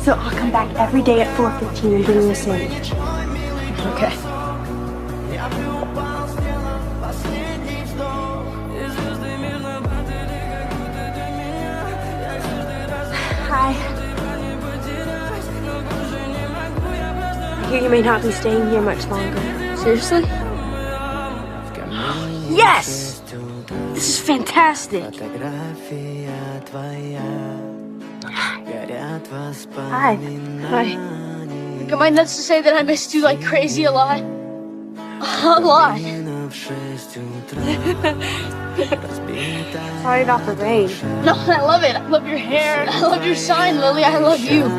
So I'll come back every day at 4:15 and bring you a sandwich. Okay. Hi. I hear you may not be staying here much longer. Seriously? Yes! This is fantastic. Hi. Hi. Am I nuts to say that I missed you like crazy a lot? A lot. Sorry about the rain. No, I love it. I love your hair. I love your sign, Lily. I love you.